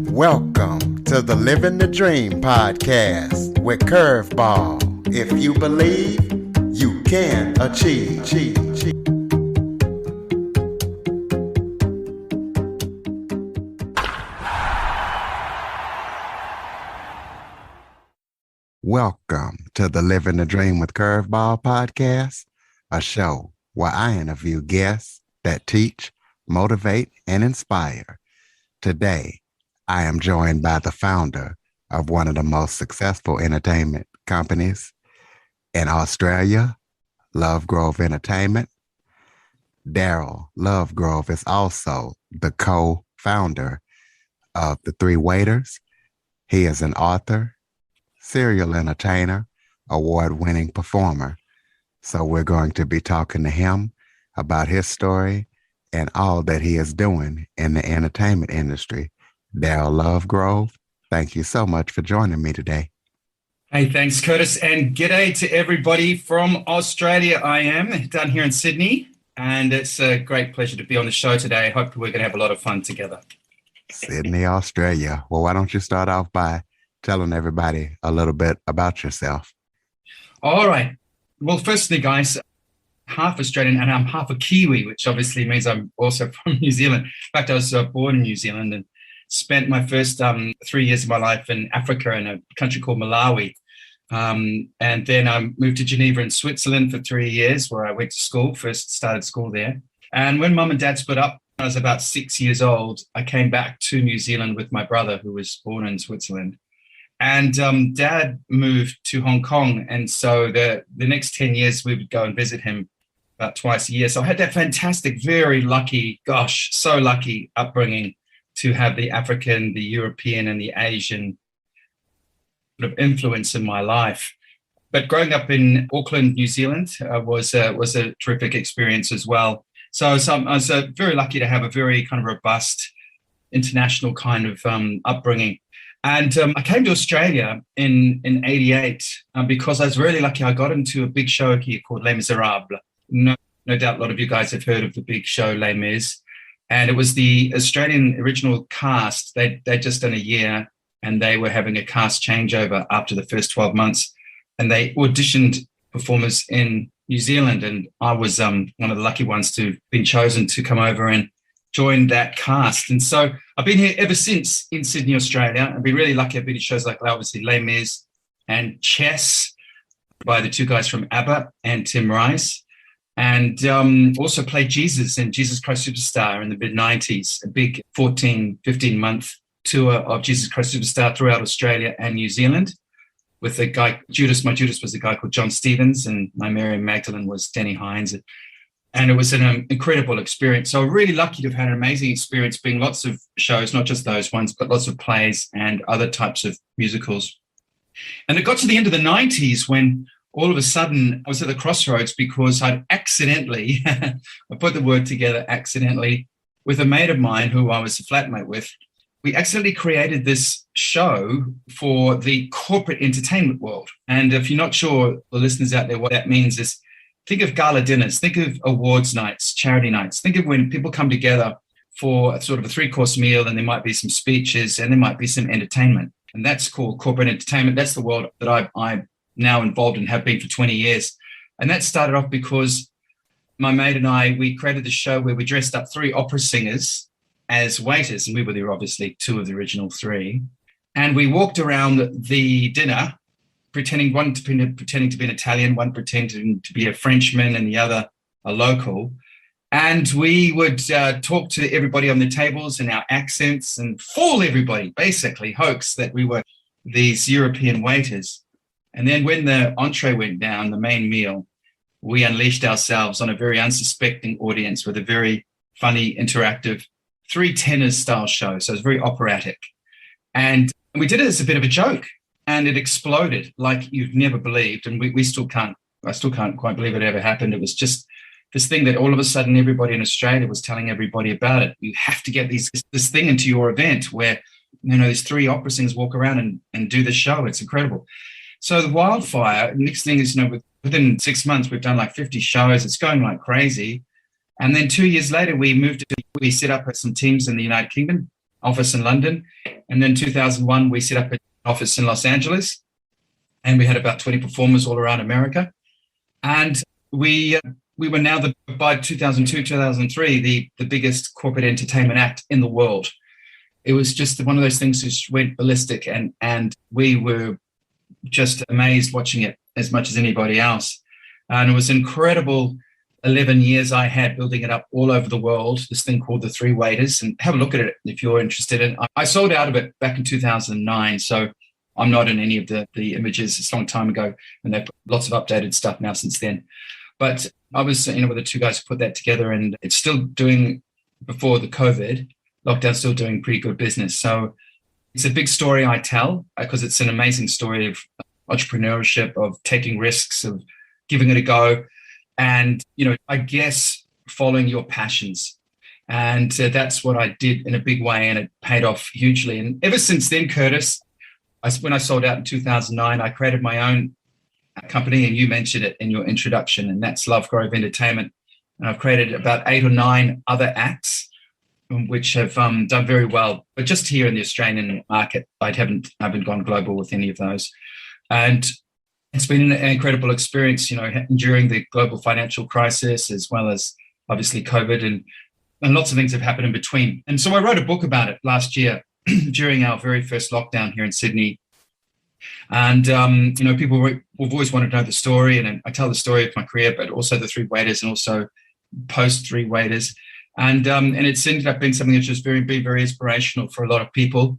Welcome to the Living the Dream podcast with Curveball. If you believe, you can achieve. Welcome to the Living the Dream with Curveball podcast, a show where I interview guests that teach, motivate, and inspire. Today, I am joined by the founder of one of the most successful entertainment companies in Australia, Lovegrove Entertainment. Darryl Lovegrove is also the co-founder of the Three Tenors. He is an author, serial entertainer, award-winning performer. So we're going to be talking to him about his story and all that he is doing in the entertainment industry. Darryl Lovegrove, thank you so much for joining me today. Hey, thanks, Curtis, and g'day to everybody from Australia. I am down here in Sydney, and it's a great pleasure to be on the show today. I hope we're going to have a lot of fun together. Sydney, Australia. Well, why don't you start off by telling everybody a little bit about yourself? All right. Well, firstly, guys, half Australian and I'm half a Kiwi, which obviously means I'm also from New Zealand. In fact, I was born in New Zealand and spent my first 3 years of my life in Africa in a country called Malawi. And then I moved to Geneva in Switzerland for 3 years, where I went to school, first started school there. And when mum and dad split up, when I was about 6 years old, I came back to New Zealand with my brother, who was born in Switzerland. And dad moved to Hong Kong. And so the next 10 years, we would go and visit him about twice a year. So I had that fantastic, very lucky, so lucky upbringing to have the African, the European, and the Asian sort of influence in my life. But growing up in Auckland, New Zealand, was a terrific experience as well. So I was very lucky to have a very kind of robust international kind of upbringing. And I came to Australia in 88 because I was really lucky. I got into a big show here called Les Miserables. No doubt a lot of you guys have heard of the big show Les Mis. And it was the Australian original cast. They'd just done a year and they were having a cast changeover after the first 12 months. And they auditioned performers in New Zealand. And I was one of the lucky ones to have been chosen to come over and join that cast. And so I've been here ever since in Sydney, Australia. I've been really lucky. I've been to shows like obviously Les Mis and Chess by the two guys from ABBA and Tim Rice. And also played Jesus in Jesus Christ Superstar in the mid-90s, a big 14, 15-month tour of Jesus Christ Superstar throughout Australia and New Zealand with the guy, Judas. My Judas was a guy called John Stevens, and my Mary Magdalene was Danny Hines. And it was an incredible experience. So really lucky to have had an amazing experience being lots of shows, not just those ones, but lots of plays and other types of musicals. And it got to the end of the 90s when all of a sudden, I was at the crossroads because I'd accidentally, I put the word together accidentally, with a mate of mine who I was a flatmate with. We accidentally created this show for the corporate entertainment world. And if you're not sure, the listeners out there, what that means is think of gala dinners, think of awards nights, charity nights. Think of when people come together for sort of a 3-course meal and there might be some speeches and there might be some entertainment. And that's called corporate entertainment. That's the world that I'm now involved and have been for 20 years. And that started off because my mate and I, we created the show where we dressed up 3 opera singers as waiters. And we were there, obviously, 2 of the original 3. And we walked around the dinner, one pretending to be an Italian, one pretending to be a Frenchman, and the other a local. And we would talk to everybody on the tables in our accents and fool everybody, basically hoax that we were these European waiters. And then when the entree went down, the main meal, we unleashed ourselves on a very unsuspecting audience with a very funny, interactive Three Tenors style show. So it was very operatic. And we did it as a bit of a joke and it exploded like you've never believed. And I still can't quite believe it ever happened. It was just this thing that all of a sudden everybody in Australia was telling everybody about it. You have to get this thing into your event where, these 3 opera singers walk around and do the show. It's incredible. So the wildfire, next thing is, within 6 months, we've done like 50 shows. It's going like crazy. And then 2 years later, we set up some teams in the United Kingdom, office in London, And then 2001, we set up an office in Los Angeles, and we had about 20 performers all around America. And we were now, by 2002, 2003, the biggest corporate entertainment act in the world. It was just one of those things that just went ballistic, and we were just amazed watching it as much as anybody else. And it was incredible 11 years I had building it up all over the world, this thing called the Three Waiters, and have a look at it if you're interested. And I sold out of it back in 2009, so I'm not in any of the images. It's a long time ago, and they've put lots of updated stuff now since then. But I was, with the two guys who put that together, and it's still doing, before the COVID lockdown, still doing pretty good business. So it's a big story I tell, because it's an amazing story of entrepreneurship, of taking risks, of giving it a go, and, I guess following your passions. And that's what I did in a big way, and it paid off hugely. And ever since then, Curtis, when I sold out in 2009, I created my own company, and you mentioned it in your introduction, and that's Lovegrove Entertainment. And I've created about 8 or 9 other acts, which have done very well. But just here in the Australian market, I haven't gone global with any of those. And it's been an incredible experience, during the global financial crisis, as well as obviously COVID, and lots of things have happened in between. And so I wrote a book about it last year during our very first lockdown here in Sydney. And, people have always wanted to know the story, and I tell the story of my career, but also the Three Waiters, and also post Three Waiters. And it's ended up being something that's just very inspirational for a lot of people.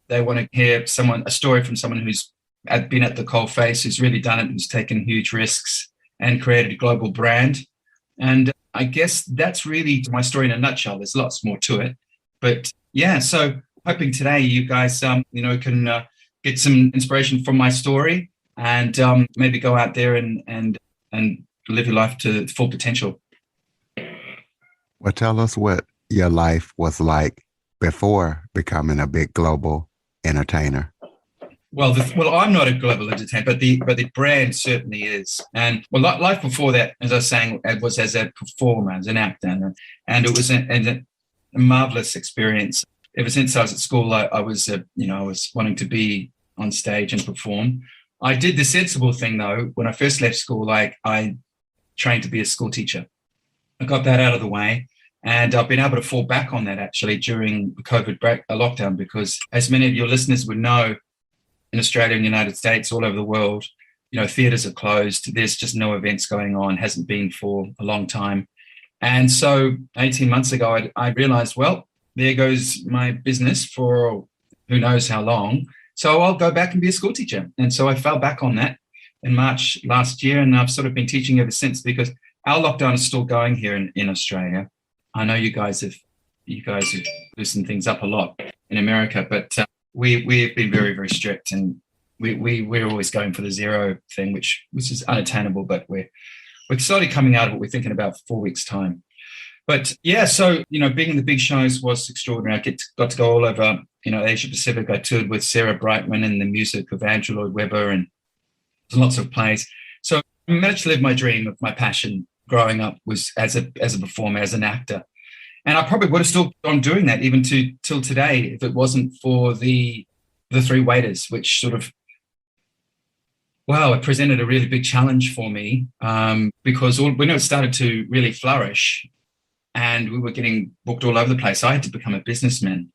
They want to hear a story from someone who's been at the coalface, who's really done it, who's taken huge risks and created a global brand. And I guess that's really my story in a nutshell. There's lots more to it. But yeah, so hoping today you guys, can get some inspiration from my story, and maybe go out there and live your life to full potential. Well, tell us what your life was like before becoming a big global entertainer. Well, I'm not a global entertainer, but the brand certainly is. And life before that, as I was saying, it was as a performer, as an actor, and it was a marvelous experience. Ever since I was at school, I was wanting to be on stage and perform. I did the sensible thing though. When I first left school, I trained to be a school teacher. I got that out of the way. And I've been able to fall back on that actually during the COVID lockdown, because as many of your listeners would know, in Australia and the United States, all over the world, theatres are closed. There's just no events going on, hasn't been for a long time. And so 18 months ago, I realized, well, there goes my business for who knows how long. So I'll go back and be a school teacher. And so I fell back on that in March last year. And I've sort of been teaching ever since, because our lockdown is still going here in Australia. I know you guys have loosened things up a lot in America, but we've been very strict, and we're always going for the zero thing, which is unattainable. But we're slowly coming out of what we're thinking about 4 weeks' time. But yeah, so being in the big shows was extraordinary. I got to go all over Asia Pacific. I toured with Sarah Brightman and the music of Andrew Lloyd Webber, and lots of plays. So I managed to live my dream of my passion growing up was as a performer, as an actor. And I probably would have still gone doing that even till today if it wasn't for the Three Waiters, which sort of, it presented a really big challenge for me, because when it started to really flourish and we were getting booked all over the place, I had to become a businessman.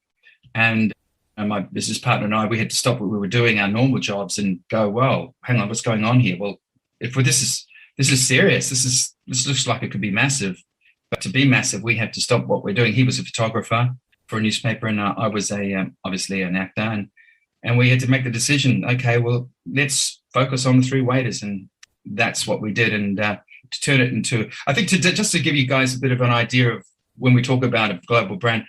And my business partner and I, we had to stop what we were doing, our normal jobs, and go, well, hang on, what's going on here? Well, if this is serious, this looks like it could be massive. But to be massive, we had to stop what we're doing. He was a photographer for a newspaper, and I was obviously an actor, and we had to make the decision. Okay, well, let's focus on the Three Waiters, and that's what we did. And to turn it into, I think, just to give you guys a bit of an idea of when we talk about a global brand,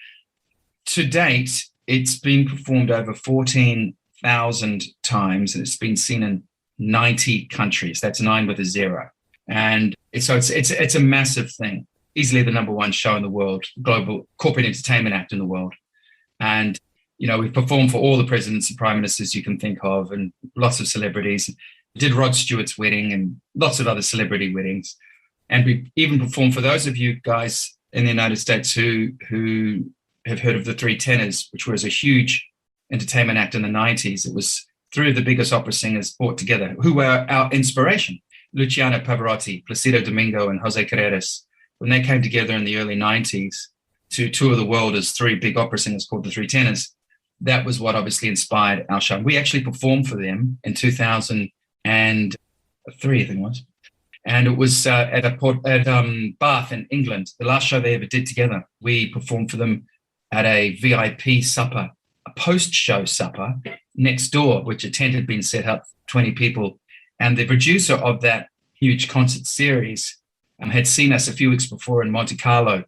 to date, it's been performed over 14,000 times, and it's been seen in 90 countries. That's 9 with a 0, and it's a massive thing. Easily the number one show in the world, global corporate entertainment act in the world. And, we've performed for all the presidents and prime ministers you can think of, and lots of celebrities. We did Rod Stewart's wedding and lots of other celebrity weddings. And we even performed for those of you guys in the United States who have heard of the Three Tenors, which was a huge entertainment act in the 90s. It was three of the biggest opera singers brought together who were our inspiration: Luciano Pavarotti, Placido Domingo, and Jose Carreras. When they came together in the early 90s to tour the world as three big opera singers called the Three Tenors, that was what obviously inspired our show. We actually performed for them in 2003, I think it was. And it was at Bath in England, the last show they ever did together. We performed for them at a VIP supper, a post-show supper next door, which a tent had been set up, 20 people. And the producer of that huge concert series had seen us a few weeks before in Monte Carlo,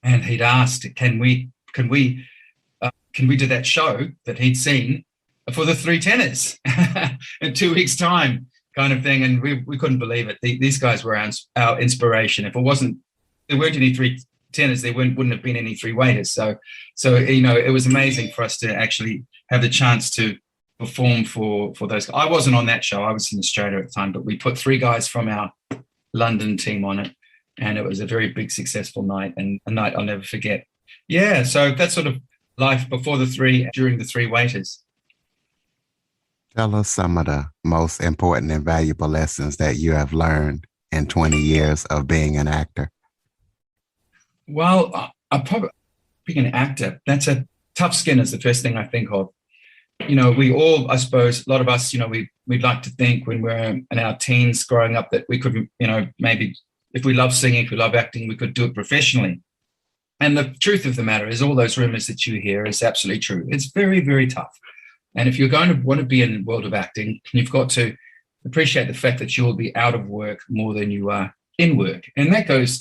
and he'd asked, can we do that show that he'd seen for the Three Tenors in 2 weeks' time, kind of thing. And we couldn't believe it. These guys were our inspiration. If there weren't any Three Tenors, there wouldn't have been any Three Waiters. So it was amazing for us to actually have the chance to perform for those. I wasn't on that show. I was in Australia at the time, but we put three guys from our London team on it, and it was a very big, successful night, and a night I'll never forget. Yeah, so that's sort of life before the three, during the Three Waiters. Tell us some of the most important and valuable lessons that you have learned in 20 years of being an actor. Well, I'm probably being an actor. That's a tough skin is the first thing I think of. We all, I suppose, a lot of us, we'd like to think when we're in our teens growing up that we could, maybe if we love singing, if we love acting, we could do it professionally. And the truth of the matter is all those rumors that you hear is absolutely true. It's very, very tough. And if you're going to want to be in the world of acting, you've got to appreciate the fact that you'll be out of work more than you are in work. And that goes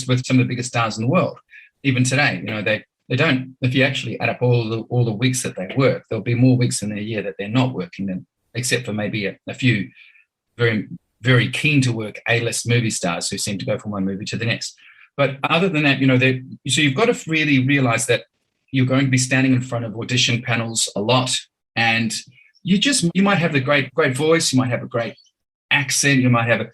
with some of the biggest stars in the world. Even today, they don't, if you actually add up all the weeks that they work, there'll be more weeks in their year that they're not working than, except for maybe a few very, very keen to work A-list movie stars who seem to go from one movie to the next. But other than that, so you've got to really realize that you're going to be standing in front of audition panels a lot, and you might have the great voice, you might have a great accent, you might have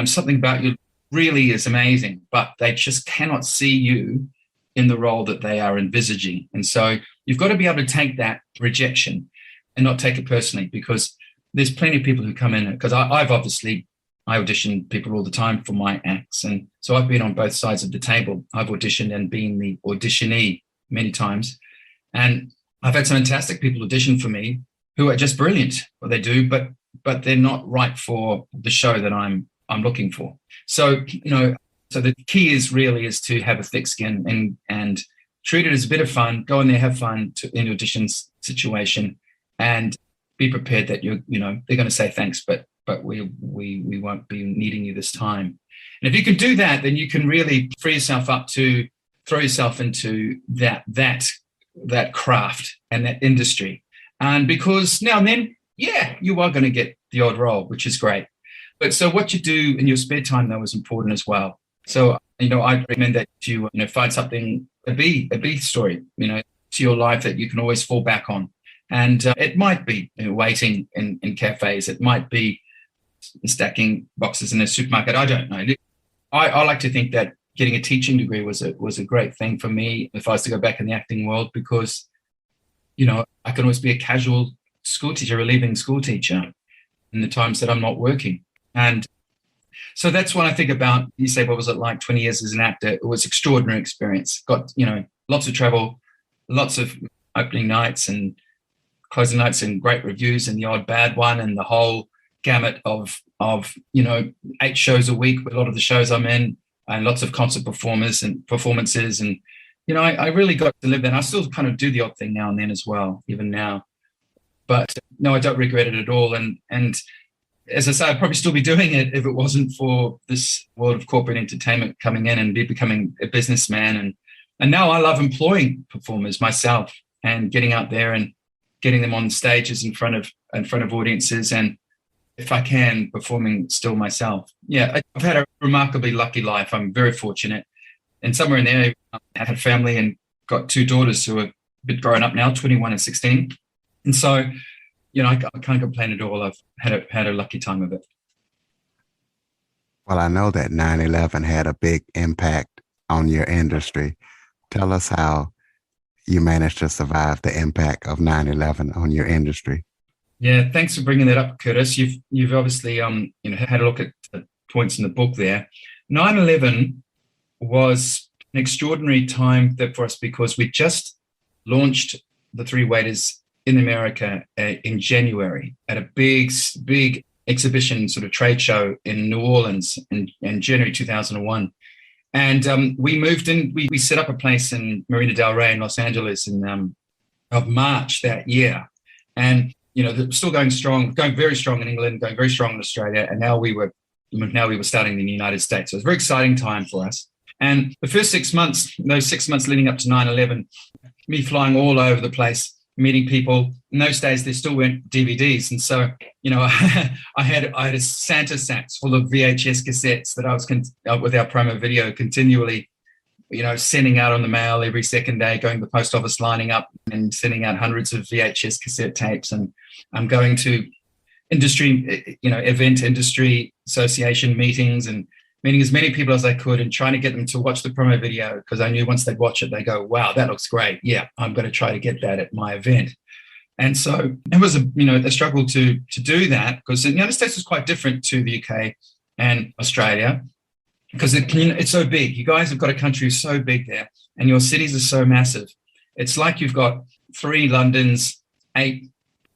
something about you really is amazing, but they just cannot see you in the role that they are envisaging. And so you've got to be able to take that rejection and not take it personally, because there's plenty of people who come in, because I audition people all the time for my acts. And so I've been on both sides of the table. I've auditioned and been the auditionee many times. And I've had some fantastic people audition for me who are just brilliant what they do, but they're not right for the show that I'm looking for. So, so the key is to have a thick skin and treat it as a bit of fun, go in there, have fun in your auditions situation, and be prepared that they're going to say thanks, but we won't be needing you this time. And if you can do that, then you can really free yourself up to throw yourself into that craft and that industry. And because now and then, you are going to get the odd role, which is great. But so what you do in your spare time, though, is important as well. So, I recommend that you, find something, a B story, to your life that you can always fall back on. And it might be waiting in cafes. It might be stacking boxes in a supermarket. I don't know. I like to think that getting a teaching degree was a great thing for me if I was to go back in the acting world, because, I can always be a casual school teacher, a leaving school teacher in the times that I'm not working. And so that's when I think about, you say, what was it like 20 years as an actor? It was extraordinary experience. Got, lots of travel, lots of opening nights and closing nights and great reviews and the odd bad one, and the whole gamut of 8 shows a week with a lot of the shows I'm in, and lots of concert performances. And, I really got to live that. I still kind of do the odd thing now and then as well, even now. But no, I don't regret it at all. And as I say, I'd probably still be doing it if it wasn't for this world of corporate entertainment coming in and becoming a businessman. And now I love employing performers myself and getting out there and getting them on stages in front of audiences, and if I can, performing still myself. Yeah, I've had a remarkably lucky life. I'm very fortunate. And somewhere in there, I had a family and got 2 daughters who are a bit grown up now, 21 and 16. And so, I can't complain at all. I've had a lucky time of it. Well, I know that 9/11 had a big impact on your industry. Tell us how you managed to survive the impact of 9/11 on your industry. Yeah, thanks for bringing that up, Curtis. You've obviously had a look at the points in the book there. 9/11 was an extraordinary time for us because we just launched the Three Waiters in America in January at a big exhibition sort of trade show in New Orleans in January 2001. And we moved in, we set up a place in Marina del Rey in Los Angeles in of March that year. And they're still going strong, going very strong in England, going very strong in Australia. And now we were starting in the United States. So it was a very exciting time for us. And the first 6 months, those 6 months leading up to 9/11, me flying all over the place, meeting people. In those days, there still weren't DVDs. And so, I had a Santa sacks full of VHS cassettes that I was with our promo video continually, sending out on the mail every second day, going to the post office, lining up and sending out hundreds of VHS cassette tapes. And I'm going to industry association meetings and meeting as many people as I could and trying to get them to watch the promo video, because I knew once they'd watch it, they go, wow, that looks great. Yeah, I'm going to try to get that at my event. And so it was a struggle to do that, because the United States was quite different to the UK and Australia, because it's so big. You guys have got a country so big there, and your cities are so massive. It's like you've got 3 Londons, 8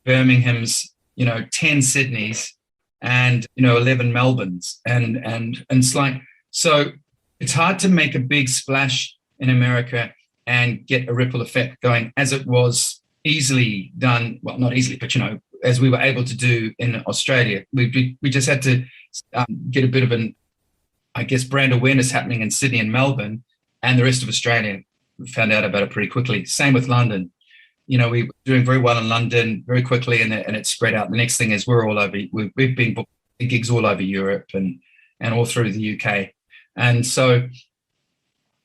Birminghams, 10 Sydneys, and 11 Melbournes, and it's like, so it's hard to make a big splash in America and get a ripple effect going, as it was easily done. Well, not easily, but as we were able to do in Australia. We just had to get a bit of brand awareness happening in Sydney and Melbourne, and the rest of Australia found out about it pretty quickly. Same with London. We were doing very well in London very quickly, and it spread out. The next thing is we're all over. We've been booked gigs all over Europe and all through the UK. And so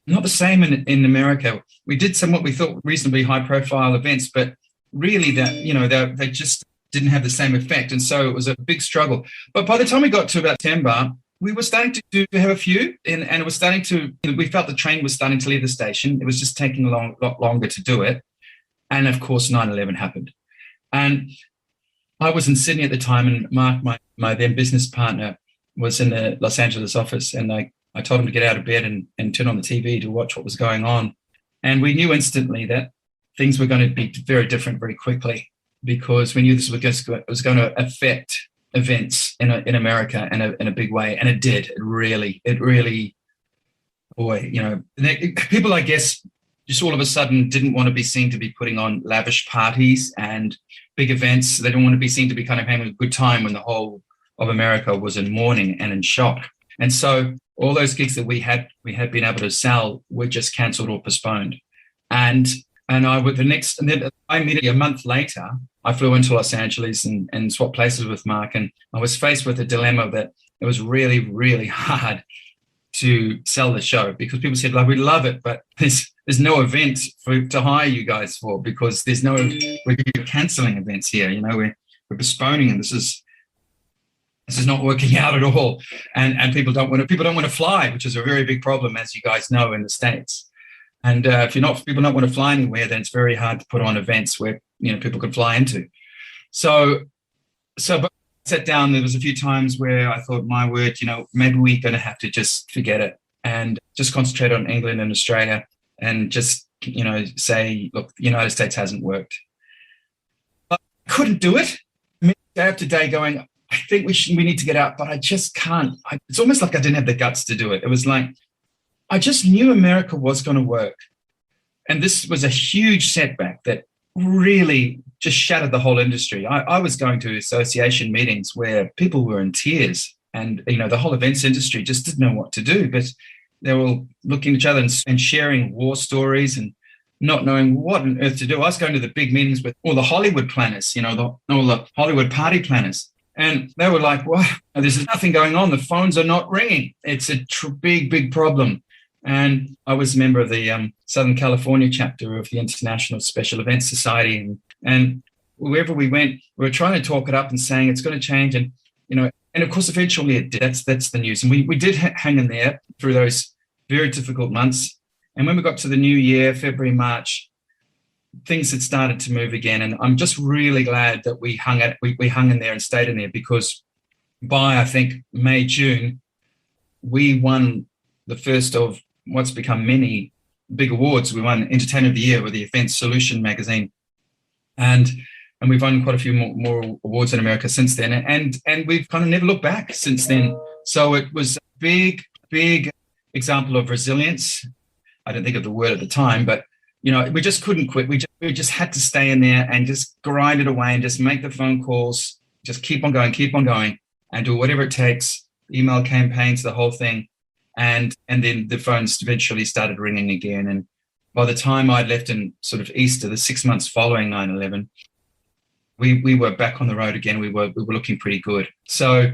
not the same in America. We did some what we thought reasonably high-profile events, but really they just didn't have the same effect. And so it was a big struggle. But by the time we got to about September, we were starting to have a few, and it was starting to, we felt the train was starting to leave the station. It was just taking a lot longer to do it. And of course, 9/11 happened. And I was in Sydney at the time, and Mark, my then business partner, was in the Los Angeles office, and I told him to get out of bed and turn on the TV to watch what was going on. And we knew instantly that things were going to be very different very quickly, because we knew this was going to affect events in America in a big way. And it did. It really, people, I guess, just all of a sudden didn't want to be seen to be putting on lavish parties and big events. They didn't want to be seen to be kind of having a good time when the whole of America was in mourning and in shock. And so all those gigs that we had been able to sell were just cancelled or postponed. And then immediately a month later, I flew into Los Angeles and swapped places with Mark. And I was faced with a dilemma that it was really, really hard to sell the show, because people said, like, we love it, but there's no event to hire you guys for, because we're cancelling events here. We're postponing, and this is not working out at all. And people don't want to fly, which is a very big problem, as you guys know, in the States. And if people don't want to fly anywhere, then it's very hard to put on events where people can fly into. So but I sat down. There was a few times where I thought, my word, maybe we're going to have to just forget it and just concentrate on England and Australia, and just say, look, the United States hasn't worked. But I couldn't do it. Day after day, going, I think we need to get out, but I just can't. It's almost like I didn't have the guts to do it. It was like, I just knew America was going to work. And this was a huge setback that really just shattered the whole industry. I was going to association meetings where people were in tears, and, the whole events industry just didn't know what to do, but they were all looking at each other and sharing war stories and not knowing what on earth to do. I was going to the big meetings with all the Hollywood planners, all the Hollywood party planners. And they were like, well, there's nothing going on. The phones are not ringing. It's a big problem. And I was a member of the Southern California chapter of the International Special Events Society. And wherever we went, we were trying to talk it up and saying it's going to change. And, and of course, eventually it did. That's the news. And we did hang in there through those very difficult months. And when we got to the new year, February, March, things had started to move again. And I'm just really glad that we hung in there and stayed in there, because by, I think, May, June, we won the first of what's become many big awards. We won Entertainer of the Year with the Event Solution magazine. And we've won quite a few more awards in America since then. And we've kind of never looked back since then. So it was a big example of resilience. I didn't think of the word at the time, but we just couldn't quit. We just had to stay in there and just grind it away and just make the phone calls, just keep on going and do whatever it takes, email campaigns, the whole thing. And then the phones eventually started ringing again. And by the time I'd left in sort of Easter, the 6 months following 9/11, we were back on the road again. We were looking pretty good. So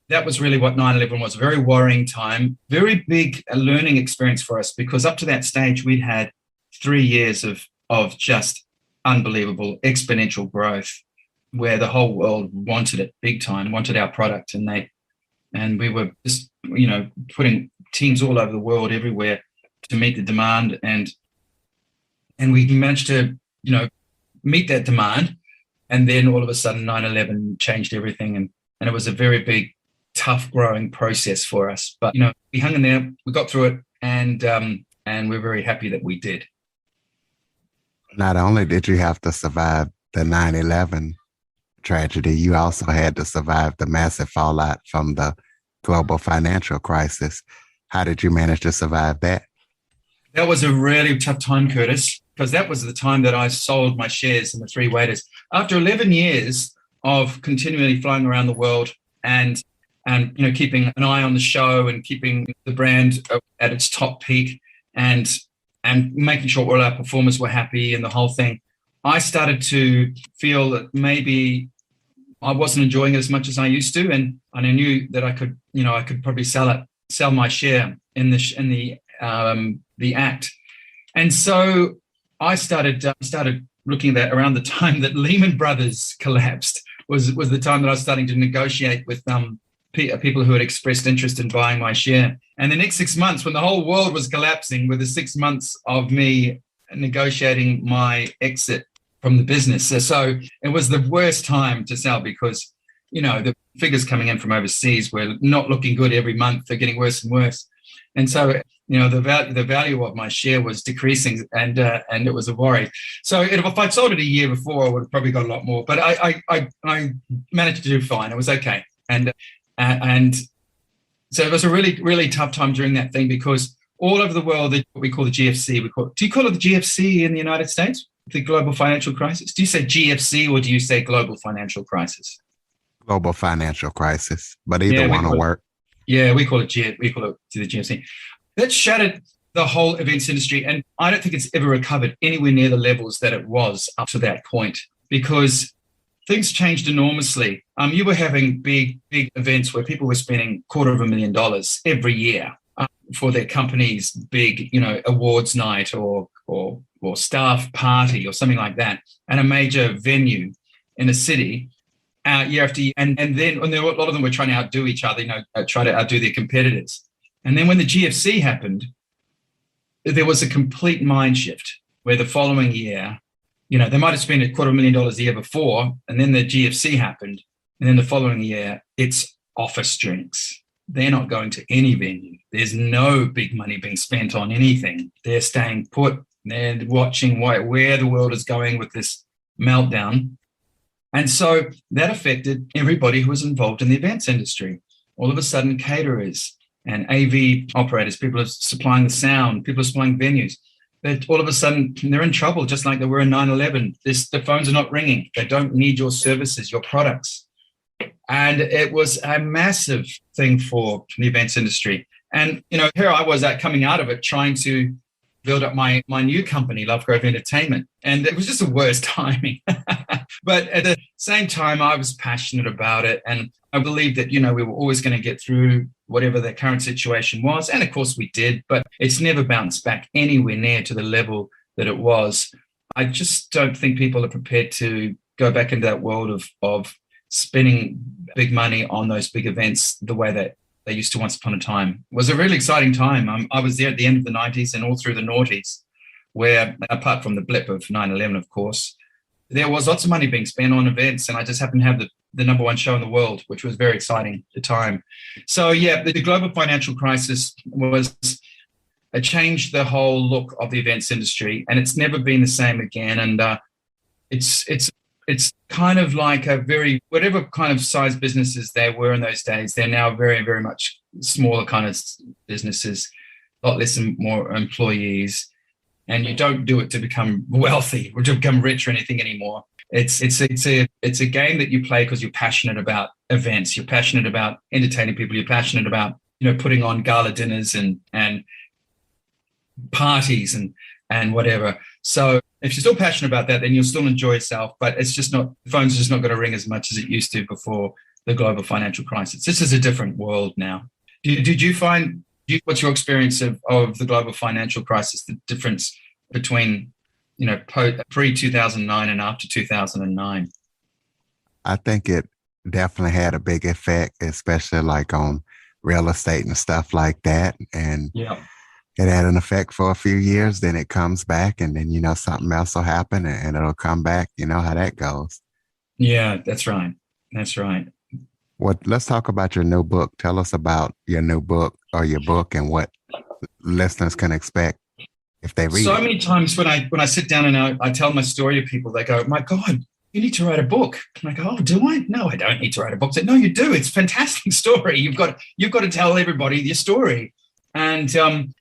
that was really what 9/11 was. A very worrying time, very big learning experience for us, because up to that stage, we'd had 3 years of just unbelievable exponential growth, where the whole world wanted it big time, wanted our product. And we were just, putting teams all over the world, everywhere, to meet the demand. And we managed to, meet that demand. And then all of a sudden 9/11 changed everything. And it was a very big, tough growing process for us. But, we hung in there, we got through it, and we're very happy that we did. Not only did you have to survive the 9/11 tragedy, you also had to survive the massive fallout from the global financial crisis. How did you manage to survive that? That was a really tough time, Curtis, because that was the time that I sold my shares in the Three Waiters. After 11 years of continually flying around the world and keeping an eye on the show and keeping the brand at its top peak and making sure all our performers were happy and the whole thing, I started to feel that maybe I wasn't enjoying it as much as I used to, and I knew that I could probably sell my share in the act. And so I started looking at that around the time that Lehman Brothers collapsed was the time that I was starting to negotiate with people who had expressed interest in buying my share. And the next 6 months, when the whole world was collapsing, were the 6 months of me negotiating my exit from the business. So it was the worst time to sell, because, the figures coming in from overseas were not looking good every month. They're getting worse and worse. And so, the value of my share was decreasing, and it was a worry. So if I'd sold it a year before, I would have probably got a lot more. But I managed to do fine. It was okay. And so it was a really, really tough time during that thing, because all over the world, what we call the GFC. Do you call it the GFC in the United States? The global financial crisis? Do you say GFC or do you say global financial crisis? Global financial crisis, but either one will work. Yeah, we call it the GFC. That shattered the whole events industry, and I don't think it's ever recovered anywhere near the levels that it was up to that point, because things changed enormously. You were having big events where people were spending $250,000 every year for their company's big, awards night or staff party or something like that, and a major venue in a city year after year. And then a lot of them were trying to outdo each other, try to outdo their competitors. And then when the GFC happened, there was a complete mind shift, where the following year, they might have spent $250,000 a year before, and then the GFC happened. And then the following year, it's office drinks. They're not going to any venue. There's no big money being spent on anything. They're staying put. They're watching where the world is going with this meltdown. And so that affected everybody who was involved in the events industry. All of a sudden, caterers and AV operators, people are supplying the sound, people are supplying venues, that all of a sudden they're in trouble, just like they were in 9/11. The phones are not ringing. They don't need your services, your products. And it was a massive thing for the events industry. And, here I was coming out of it, trying to build up my new company, Lovegrove Entertainment. And it was just the worst timing. But at the same time, I was passionate about it. And I believed that, we were always going to get through whatever the current situation was. And of course we did, but it's never bounced back anywhere near to the level that it was. I just don't think people are prepared to go back into that world of spending big money on those big events the way that they used to once upon a time. It was a really exciting time. I was there at the end of the 90s and all through the noughties. where, apart from the blip of 9/11, of course, there was lots of money being spent on events, and I just happened to have the number one show in the world, which was very exciting at the time. So yeah, the global financial crisis was changed the whole look of the events industry, and it's never been the same again. And it's kind of like whatever kind of size businesses there were in those days, they're now very, very much smaller kind of businesses, a lot less and more employees. And you don't do it to become wealthy or to become rich or anything anymore. It's a game that you play because you're passionate about events, you're passionate about entertaining people, you're passionate about, putting on gala dinners and parties and whatever. So if you're still passionate about that, then you'll still enjoy yourself, but it's just not, the phone's just not going to ring as much as it used to before the global financial crisis. This is a different world now. Did you find, what's your experience of the global financial crisis, the difference between, pre-2009 and after 2009? I think it definitely had a big effect, especially like on real estate and stuff like that. And yeah, it had an effect for a few years, then it comes back, and then, something else will happen and it'll come back. You know how that goes. Yeah, that's right. That's right. Let's talk about your new book. Tell us about your new book or your book and what listeners can expect if they read it. So many times when I sit down and I tell my story to people, they go, "My God, you need to write a book." And I go, "Oh, do I? No, I don't need to write a book." I said, "No, you do. It's a fantastic story. You've got to tell everybody your story." And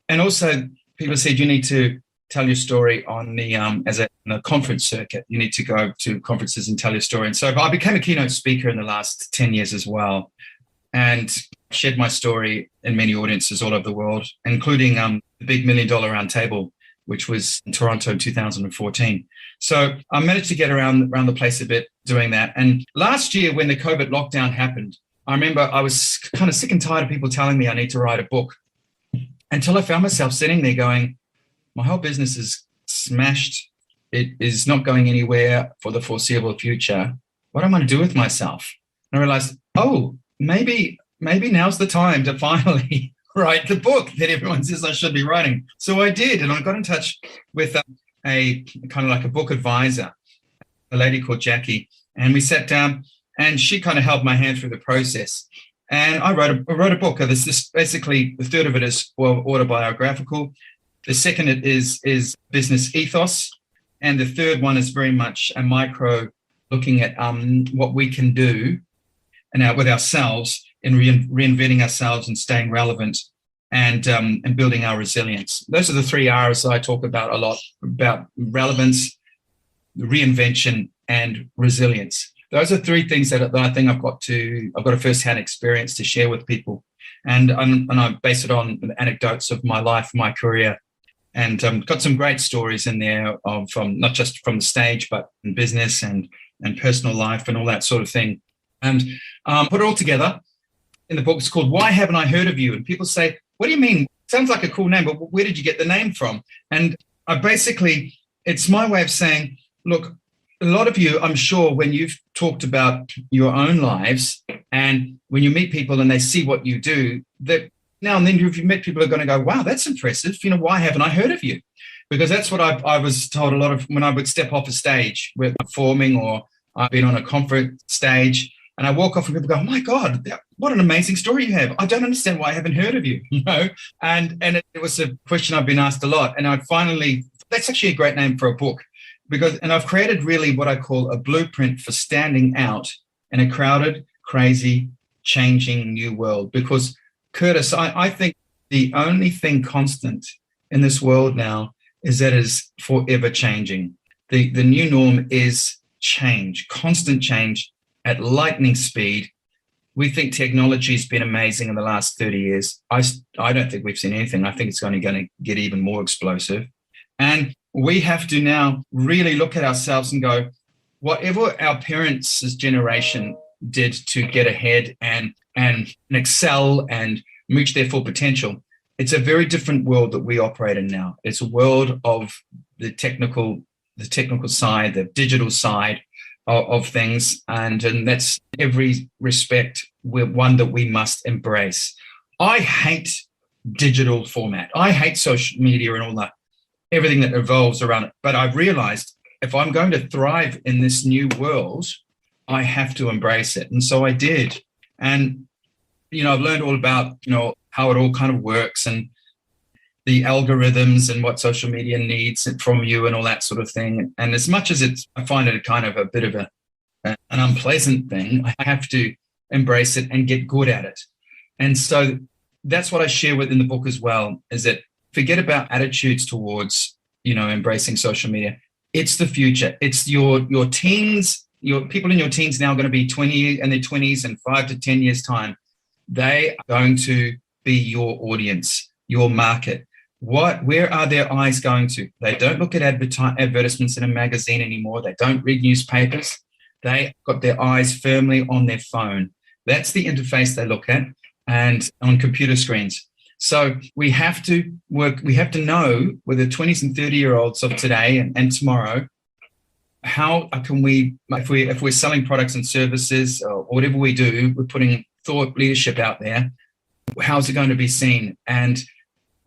also people said you need to tell your story on the conference circuit. You need to go to conferences and tell your story. And so I became a keynote speaker in the last 10 years as well, and shared my story in many audiences all over the world, including the big $1 million round table, which was in Toronto in 2014. So I managed to get around the place a bit doing that. And last year when the COVID lockdown happened, I remember I was kind of sick and tired of people telling me I need to write a book, until I found myself sitting there going, my whole business is smashed. It is not going anywhere for the foreseeable future. What am I going to do with myself? And I realized, maybe now's the time to finally write the book that everyone says I should be writing. So I did, and I got in touch with a kind of like a book advisor, a lady called Jackie, and we sat down, and she kind of held my hand through the process. And I wrote a book. This basically, the third of it is autobiographical. The second is business ethos, and the third one is very much a micro, looking at what we can do and with ourselves in reinventing ourselves and staying relevant and building our resilience. Those are the 3 R's that I talk about a lot, about relevance, reinvention, and resilience. Those are 3 things that I think I've got a first-hand experience to share with people, and I base it on anecdotes of my life, my career, and got some great stories in there of not just from the stage, but in business and personal life and all that sort of thing, and put it all together in the book. It's called "Why Haven't I Heard of You?" And people say, "What do you mean? Sounds like a cool name, but where did you get the name from?" And it's my way of saying, look, a lot of you, I'm sure, when you've talked about your own lives and when you meet people and they see what you do, that now and then you've met people who are going to go, "Wow, that's impressive. Why haven't I heard of you?" Because that's what I was told a lot of when I would step off a stage with performing, or I've been on a conference stage and I walk off and people go, "Oh my God, what an amazing story you have. I don't understand why I haven't heard of you." And it was a question I've been asked a lot. And that's actually a great name for a book. And I've created really what I call a blueprint for standing out in a crowded, crazy, changing new world. Because, Curtis, I think the only thing constant in this world now is that it is forever changing. The new norm is change, constant change at lightning speed. We think technology has been amazing in the last 30 years. I don't think we've seen anything. I think it's only going to get even more explosive. And we have to now really look at ourselves and go, whatever our parents' generation did to get ahead and excel and reach their full potential, it's a very different world that we operate in now. It's a world of the technical side, the digital side of things, and that's every respect one that we must embrace. I hate digital format. I hate social media and all that. everything that evolves around it. But I've realized if I'm going to thrive in this new world, I have to embrace it. And so I did. And, I've learned all about, how it all kind of works and the algorithms and what social media needs from you and all that sort of thing. And as much as I find it kind of a bit of an unpleasant thing, I have to embrace it and get good at it. And so that's what I share within the book as well, is that forget about attitudes towards, embracing social media. It's the future. It's your teens, your people in your teens now are going to be 20 in their 20s and 5 to 10 years time. They are going to be your audience, your market. Where are their eyes going to? They don't look at advertisements in a magazine anymore. They don't read newspapers. They got their eyes firmly on their phone. That's the interface they look at, and on computer screens. So we have to know with the 20s and 30-year-olds of today and tomorrow, how can we, if we're selling products and services or whatever we do, we're putting thought leadership out there, how's it going to be seen? And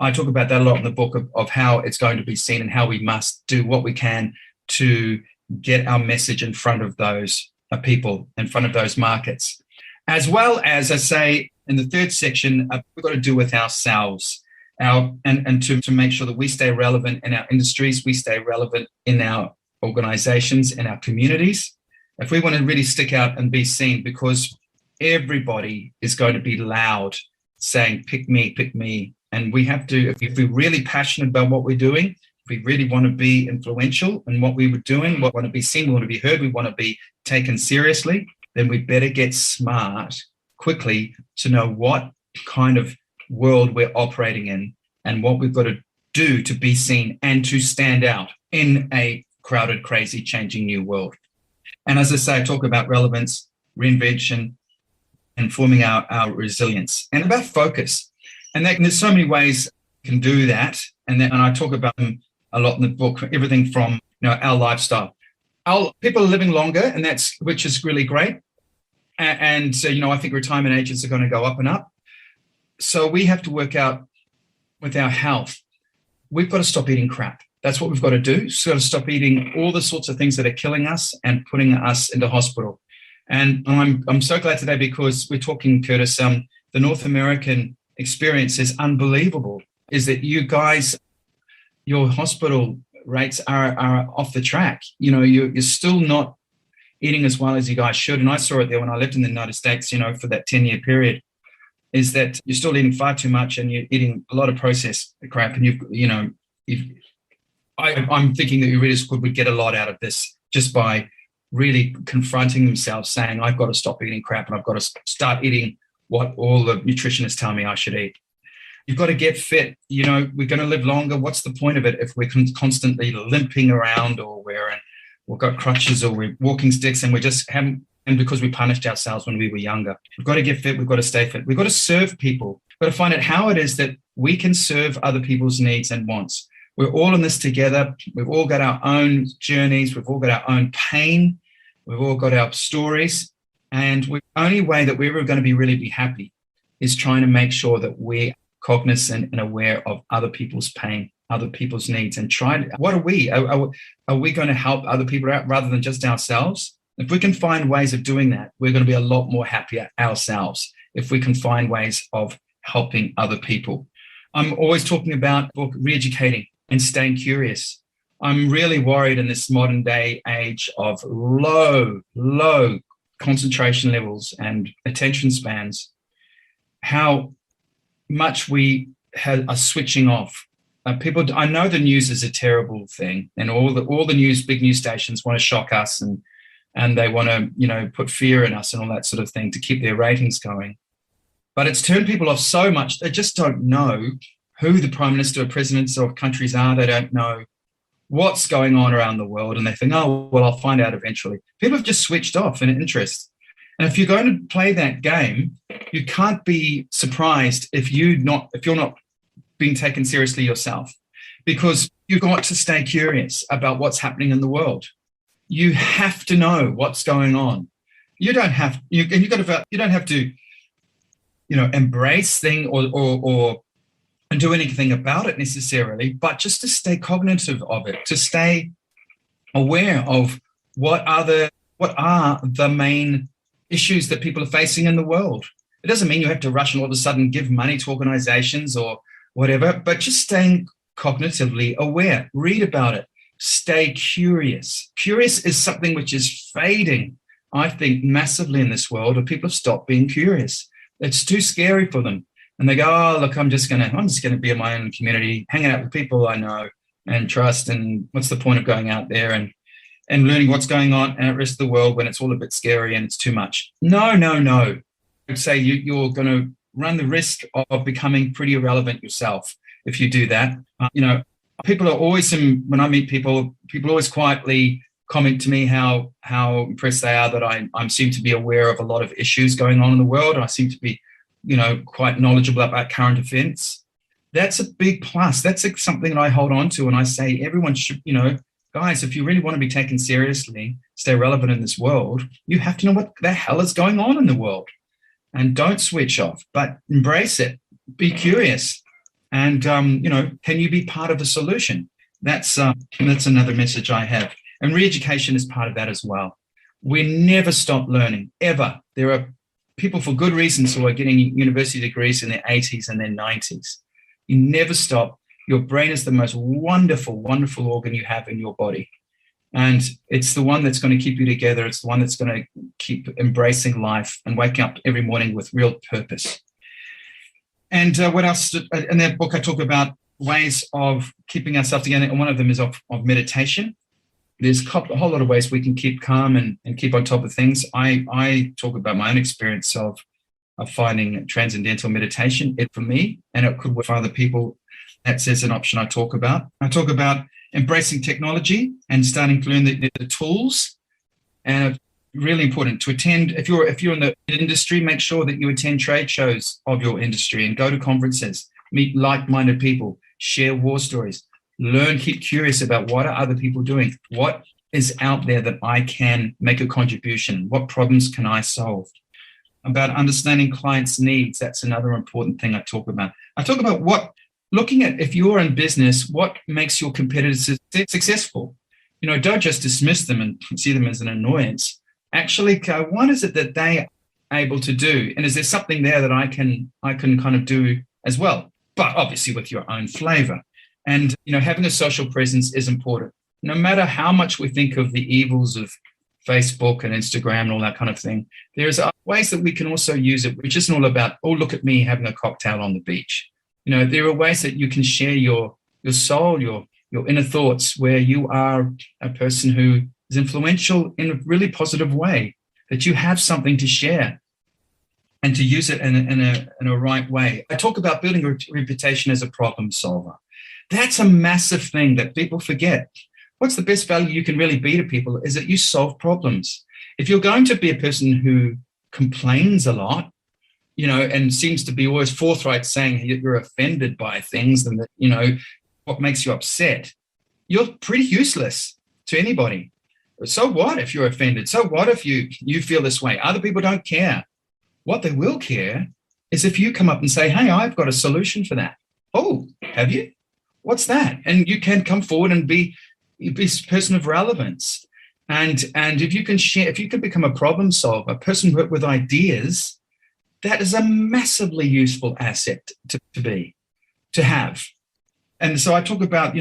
I talk about that a lot in the book of how it's going to be seen and how we must do what we can to get our message in front of those people, in front of those markets. As well as, I say, in the third section, we've got to do with ourselves, and to make sure that we stay relevant in our industries, we stay relevant in our organizations, in our communities. If we want to really stick out and be seen, because everybody is going to be loud saying, pick me. And we have to, if we're really passionate about what we're doing, if we really want to be influential in what we were doing, we want to be seen, we want to be heard, we want to be taken seriously, then we better get smart quickly to know what kind of world we're operating in and what we've got to do to be seen and to stand out in a crowded, crazy, changing new world. And as I say, I talk about relevance, reinvention, and forming our resilience, and about focus. And there's so many ways you can do that. And I talk about them a lot in the book, everything from our lifestyle. People are living longer, and which is really great. And I think retirement ages are going to go up and up. So we have to work out with our health. We've got to stop eating crap. That's what we've got to do. So we've got to stop eating all the sorts of things that are killing us and putting us into hospital. And I'm so glad today, because we're talking, Curtis, the North American experience is unbelievable, is that you guys, your hospital rates are off the track. You're still not eating as well as you guys should. And I saw it there when I lived in the United States, for that 10-year period, is that you're still eating far too much and you're eating a lot of processed crap. And I'm thinking that you really would get a lot out of this just by really confronting themselves, saying, I've got to stop eating crap and I've got to start eating what all the nutritionists tell me I should eat. You've got to get fit. We're going to live longer. What's the point of it if we're constantly limping around, or we've got crutches, or we're walking sticks, and we just haven't, and because we punished ourselves when we were younger. We've got to get fit. We've got to stay fit. We've got to serve people. We've got to find out how it is that we can serve other people's needs and wants. We're all in this together. We've all got our own journeys. We've all got our own pain. We've all got our stories. And the only way that we're ever going to really be happy is trying to make sure that we're cognizant and aware of other people's pain, other people's needs, and what are we? Are we going to help other people out rather than just ourselves? If we can find ways of doing that, we're going to be a lot more happier ourselves if we can find ways of helping other people. I'm always talking about re-educating and staying curious. I'm really worried in this modern day age of low concentration levels and attention spans, how much we are switching off. People, I know the news is a terrible thing, and all the big news stations want to shock us, and they want to put fear in us and all that sort of thing to keep their ratings going. But it's turned people off so much, they just don't know who the prime minister or presidents of countries are. They don't know what's going on around the world, and they think, oh, well, I'll find out eventually. People have just switched off in interest. And if you're going to play that game, you can't be surprised if you're not being taken seriously yourself, because you've got to stay curious about what's happening in the world. You have to know what's going on. You don't have to embrace things or and do anything about it necessarily, but just to stay cognitive of it, to stay aware of what are the main issues that people are facing in the world. It doesn't mean you have to rush and all of a sudden give money to organizations or whatever, but just staying cognitively aware. Read about it. Stay curious. Curious is something which is fading, I think, massively in this world, or people have stopped being curious. It's too scary for them. And they go, oh, look, I'm just gonna be in my own community, hanging out with people I know and trust. And what's the point of going out there and learning what's going on in the rest of the world when it's all a bit scary and it's too much? No. I'd say you're going to run the risk of becoming pretty irrelevant yourself if you do that. People are always, when I meet people always quietly comment to me how impressed they are that I seem to be aware of a lot of issues going on in the world. I seem to be, quite knowledgeable about current events. That's a big plus. That's something that I hold on to, and I say everyone should, guys, if you really want to be taken seriously, stay relevant in this world, you have to know what the hell is going on in the world. And don't switch off, but embrace it. Be curious. And, can you be part of the solution? That's another message I have. And re-education is part of that as well. We never stop learning, ever. There are people for good reasons who are getting university degrees in their 80s and their 90s. You never stop. Your brain is the most wonderful, wonderful organ you have in your body. And it's the one that's going to keep you together. It's the one that's going to keep embracing life and waking up every morning with real purpose. And what else? In that book, I talk about ways of keeping ourselves together. And one of them is of meditation. There's a whole lot of ways we can keep calm and keep on top of things. I talk about my own experience of finding transcendental meditation for me, and it could work for other people. That's as an option I talk about. I talk about embracing technology and starting to learn the tools. And really important to attend. If you're in the industry, make sure that you attend trade shows of your industry and go to conferences, meet like-minded people, share war stories, learn, keep curious about what are other people doing, what is out there that I can make a contribution, what problems can I solve. About understanding clients' needs, that's another important thing I talk about. I talk about looking at, if you're in business, what makes your competitors successful. Don't just dismiss them and see them as an annoyance. Actually, what is it that they are able to do? And is there something there that I can kind of do as well? But obviously with your own flavor. And, having a social presence is important. No matter how much we think of the evils of Facebook and Instagram and all that kind of thing, there's ways that we can also use it, which isn't all about, oh, look at me having a cocktail on the beach. There are ways that you can share your soul, your inner thoughts, where you are a person who is influential in a really positive way, that you have something to share and to use it in a right way. I talk about building a reputation as a problem solver. That's a massive thing that people forget. What's the best value you can really be to people is that you solve problems. If you're going to be a person who complains a lot, and seems to be always forthright saying you're offended by things and that, what makes you upset, you're pretty useless to anybody. So what if you're offended? So what if you feel this way? Other people don't care. What they will care is if you come up and say, hey, I've got a solution for that. Oh, have you? What's that? And you can come forward and be a person of relevance. And if you can share, if you can become a problem solver, a person with ideas, that is a massively useful asset to have. And so I talk about,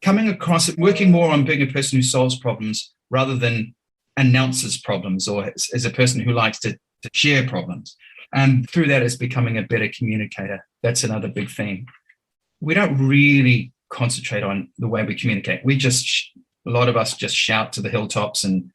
coming across it, working more on being a person who solves problems rather than announces problems, or is a person who likes to share problems. And through that is becoming a better communicator. That's another big theme. We don't really concentrate on the way we communicate. A lot of us just shout to the hilltops and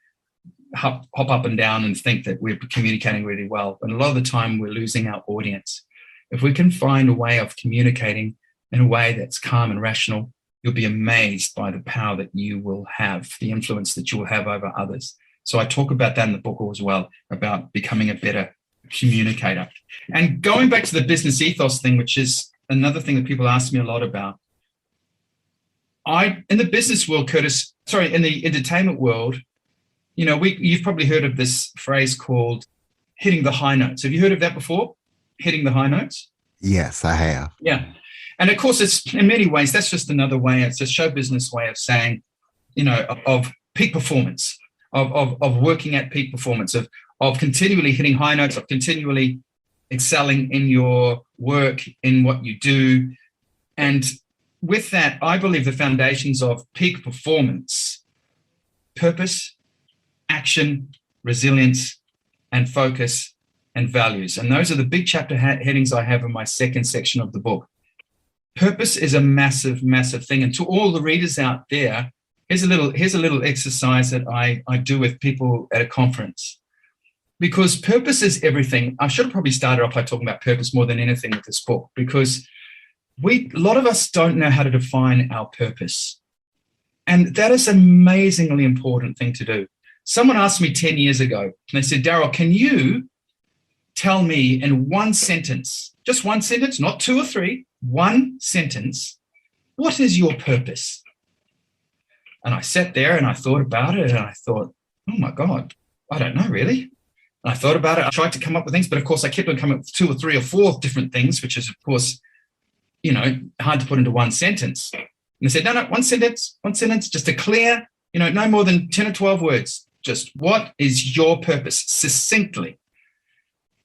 hop up and down and think that we're communicating really well. And a lot of the time we're losing our audience. If we can find a way of communicating in a way that's calm and rational, you'll be amazed by the power that you will have, the influence that you will have over others. So I talk about that in the book as well, about becoming a better communicator. And going back to the business ethos thing, which is another thing that people ask me a lot about. In the business world, in the entertainment world, you've probably heard of this phrase called hitting the high notes. Have you heard of that before? Hitting the high notes? Yes, I have. Yeah. And of course, it's in many ways, that's just another way. It's a show business way of saying, of peak performance, of working at peak performance, of continually hitting high notes, of continually excelling in your work, in what you do. And with that, I believe the foundations of peak performance, purpose, action, resilience, and focus, and values. And those are the big chapter headings I have in my second section of the book. Purpose is a massive, massive thing. And to all the readers out there, here's a little exercise that I do with people at a conference. Because purpose is everything. I should have probably started off by talking about purpose more than anything with this book, because a lot of us don't know how to define our purpose. And that is an amazingly important thing to do. Someone asked me 10 years ago, and they said, Darryl, can you tell me in one sentence, just one sentence, not two or three, one sentence, what is your purpose? And I sat there and I thought about it, and I thought, oh my God, I don't know really. And I thought about it. I tried to come up with things, but of course I kept on coming up with two or three or four different things, which is of course, hard to put into one sentence. And they said, no, one sentence, just a clear, no more than 10 or 12 words. Just what is your purpose succinctly?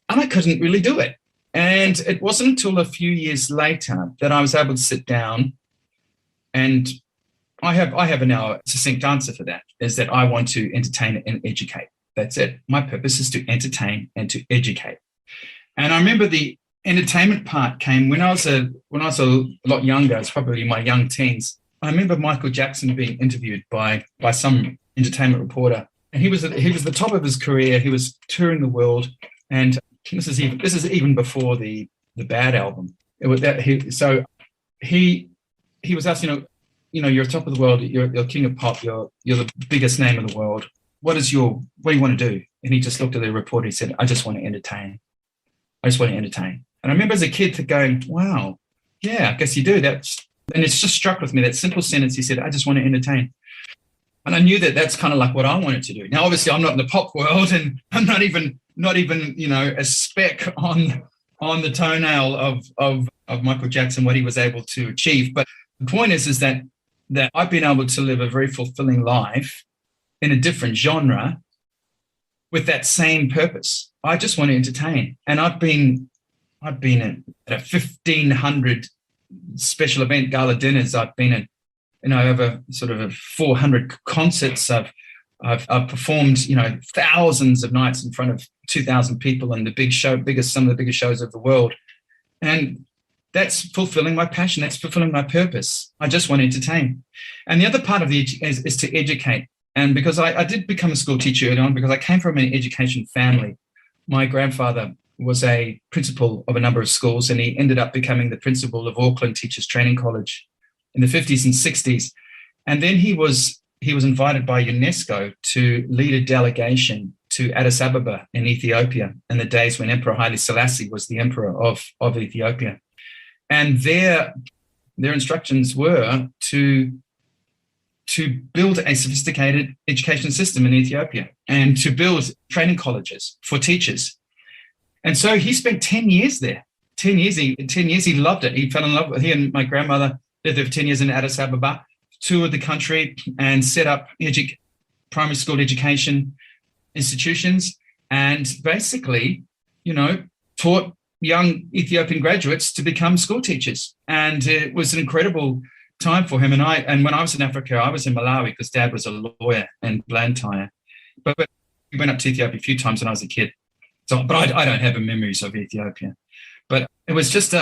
And I couldn't really do it. And it wasn't until a few years later that I was able to sit down, and I have a now succinct answer for that, is that I want to entertain and educate. That's it. My purpose is to entertain and to educate. And I remember the entertainment part came when I was a lot younger. It's probably my young teens. I remember Michael Jackson being interviewed by some entertainment reporter, and he was at the top of his career. He was touring the world, and this is even before the Bad album. It was that he was asked, you're top of the world, you're king of pop, you're the biggest name in the world. What do you want to do? And he just looked at the reporter. He said, I just want to entertain. I just want to entertain. And I remember as a kid going, wow, yeah, I guess you do. And it's just struck with me, that simple sentence. He said, I just want to entertain. And I knew that that's kind of like what I wanted to do. Now, obviously, I'm not in the pop world, and I'm not even a speck on the toenail of Michael Jackson, what he was able to achieve. But the point is that I've been able to live a very fulfilling life in a different genre with that same purpose. I just want to entertain. And I've been at 1,500 special event gala dinners. I've been at, over sort of 400 concerts. I've performed, thousands of nights in front of 2,000 people in some of the biggest shows of the world. And that's fulfilling my passion. That's fulfilling my purpose. I just want to entertain. And the other part of is to educate. And because I did become a school teacher early on, because I came from an education family. My grandfather was a principal of a number of schools, and he ended up becoming the principal of Auckland Teachers Training College in the 50s and 60s. And then he was invited by UNESCO to lead a delegation to Addis Ababa in Ethiopia in the days when Emperor Haile Selassie was the emperor of Ethiopia. And their instructions were to build a sophisticated education system in Ethiopia and to build training colleges for teachers. And so he spent 10 years there. 10 years he loved it. He fell in love with it. He and my grandmother lived there for 10 years in Addis Ababa, toured the country and set up primary school education institutions, and basically, taught young Ethiopian graduates to become school teachers. And it was an incredible time for him. And when I was in Africa, I was in Malawi because Dad was a lawyer in Blantyre. But we went up to Ethiopia a few times when I was a kid. But I don't have memories of Ethiopia. But it was just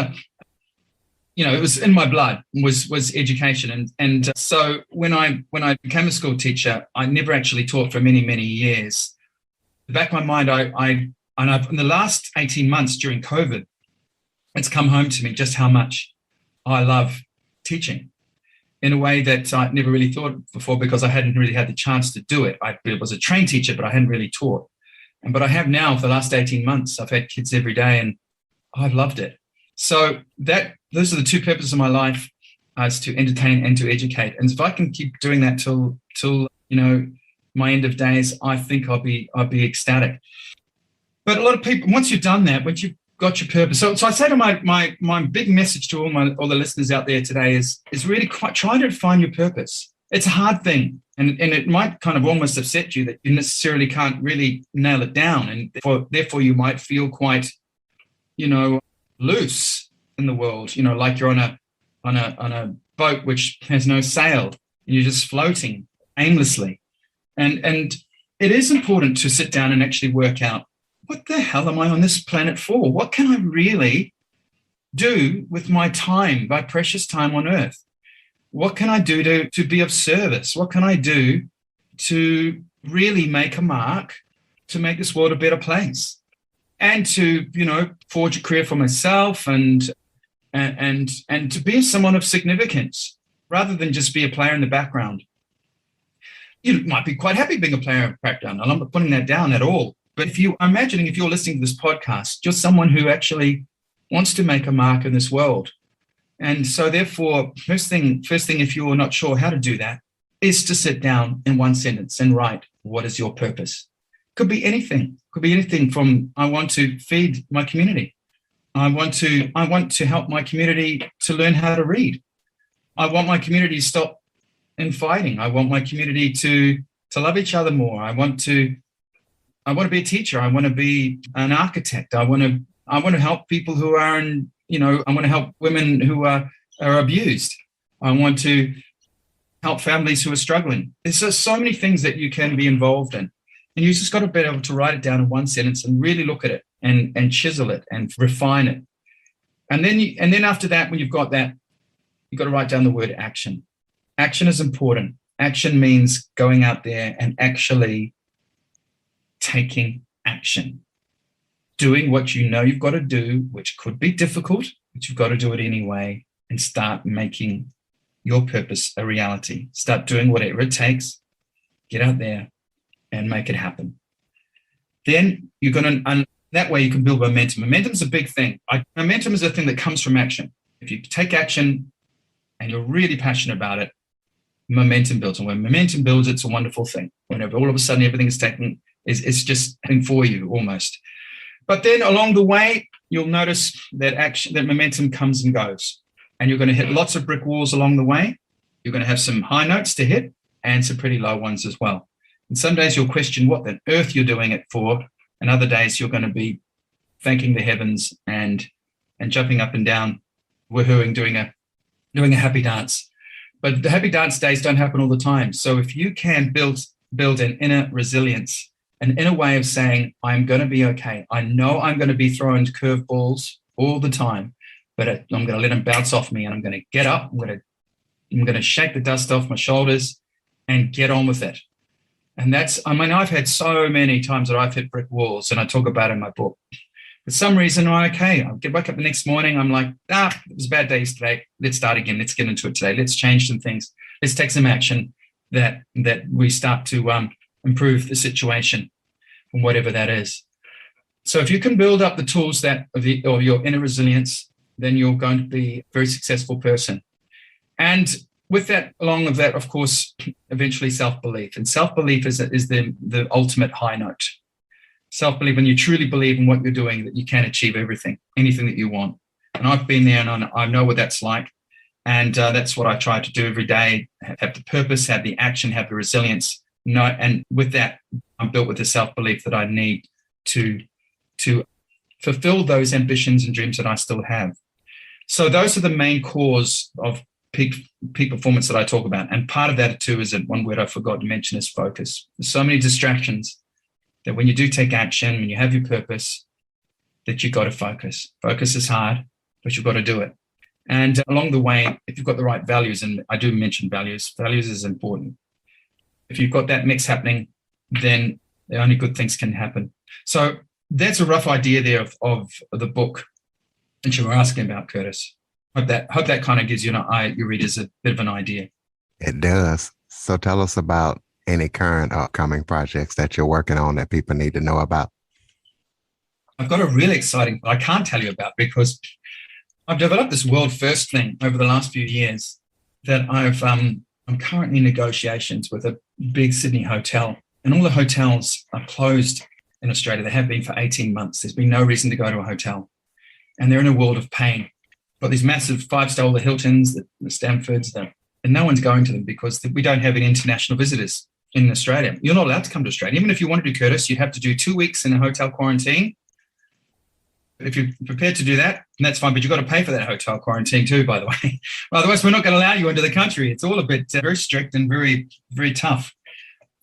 it was in my blood, was education. And so when I became a school teacher, I never actually taught for many, many years. In the back of my mind, in the last 18 months during COVID, it's come home to me just how much I love teaching in a way that I never really thought before, because I hadn't really had the chance to do it. I was a trained teacher, but I hadn't really taught. But I have now for the last 18 months. I've had kids every day, and I've loved it. So those are the two purposes of my life, is to entertain and to educate. And if I can keep doing that till my end of days, I think I'll be ecstatic. But a lot of people, once you've done that, once you've got your purpose. So I say to my big message to all the listeners out there today is really try to find your purpose. It's a hard thing, and it might kind of almost upset you that you necessarily can't really nail it down, and therefore you might feel quite, loose in the world, like you're on a boat which has no sail, and you're just floating aimlessly. And it is important to sit down and actually work out, what the hell am I on this planet for? What can I really do with my time, my precious time on earth? What can I do to be of service? What can I do to really make a mark, to make this world a better place? And to, forge a career for myself and to be someone of significance, rather than just be a player in the background. You might be quite happy being a player in the background, and I'm not putting that down at all. But if you're listening to this podcast, you're someone who actually wants to make a mark in this world. And so therefore, first thing, if you're not sure how to do that, is to sit down in one sentence and write, what is your purpose? Could be anything. Could be anything from, I want to feed my community. I want to help my community to learn how to read. I want my community to stop fighting. I want my community to love each other more. I want to be a teacher. I want to be an architect. I want to help people who are I want to help women who are abused. I want to help families who are struggling. There's just so many things that you can be involved in. And you just got to be able to write it down in one sentence and really look at it and chisel it and refine it. And then after that, when you've got that, you've got to write down the word action. Action is important. Action means going out there and actually taking action. Doing what you know you've got to do, which could be difficult, but you've got to do it anyway, and start making your purpose a reality. Start doing whatever it takes. Get out there and make it happen. Then you're going to, that way you can build momentum. Momentum is a big thing. Momentum is a thing that comes from action. If you take action and you're really passionate about it, momentum builds. And when momentum builds, it's a wonderful thing. Whenever all of a sudden everything is taken, it's just for you almost. But then along the way, you'll notice that momentum comes and goes. And you're going to hit lots of brick walls along the way. You're going to have some high notes to hit and some pretty low ones as well. And some days you'll question what on earth you're doing it for. And other days you're going to be thanking the heavens and jumping up and down, woohooing, doing a happy dance. But the happy dance days don't happen all the time. So if you can build an inner resilience, an inner way of saying, I'm going to be okay. I know I'm going to be throwing curveballs all the time, but I'm going to let them bounce off me, and I'm going to get up. I'm going to shake the dust off my shoulders and get on with it. And I've had so many times that I've hit brick walls, and I talk about it in my book. For some reason, I'm okay. I wake up the next morning, I'm like, it was a bad day yesterday. Let's start again. Let's get into it today. Let's change some things. Let's take some action that we start to improve the situation, from whatever that is. So if you can build up the tools of your inner resilience, then you're going to be a very successful person. And with that, along with that, of course, eventually self-belief. And self-belief is the ultimate high note. Self-belief, when you truly believe in what you're doing, that you can achieve anything that you want. And I've been there, and I know what that's like. And that's what I try to do every day, have the purpose, have the action, have the resilience. And with that, I'm built with the self-belief that I need to fulfill those ambitions and dreams that I still have. So those are the main cores of peak performance that I talk about. And part of that too is that one word I forgot to mention is focus. There's so many distractions that when you do take action, when you have your purpose, that you've got to focus. Focus is hard, but you've got to do it. And along the way, if you've got the right values, and I do mention values is important. If you've got that mix happening, then the only good things can happen. So that's a rough idea there of the book that you were asking about, Curtis. Hope that kind of gives your readers a bit of an idea. It does. So tell us about any current upcoming projects that you're working on that people need to know about. I've got a really exciting, I can't tell you about, because I've developed this world first thing over the last few years that I'm currently in negotiations with a big Sydney hotel, and all the hotels are closed in Australia. They have been for 18 months. There's been no reason to go to a hotel. and they're in a world of pain. Got these massive 5-star, the Hiltons, the Stanfords, and no one's going to them because we don't have any international visitors in Australia. You're not allowed to come to Australia. Even if you wanted to, Curtis, you'd have to do 2 weeks in a hotel quarantine. If you're prepared to do that, that's fine, but you've got to pay for that hotel quarantine too, by the way. Otherwise, we're not going to allow you into the country. It's all a bit very strict and very, very tough.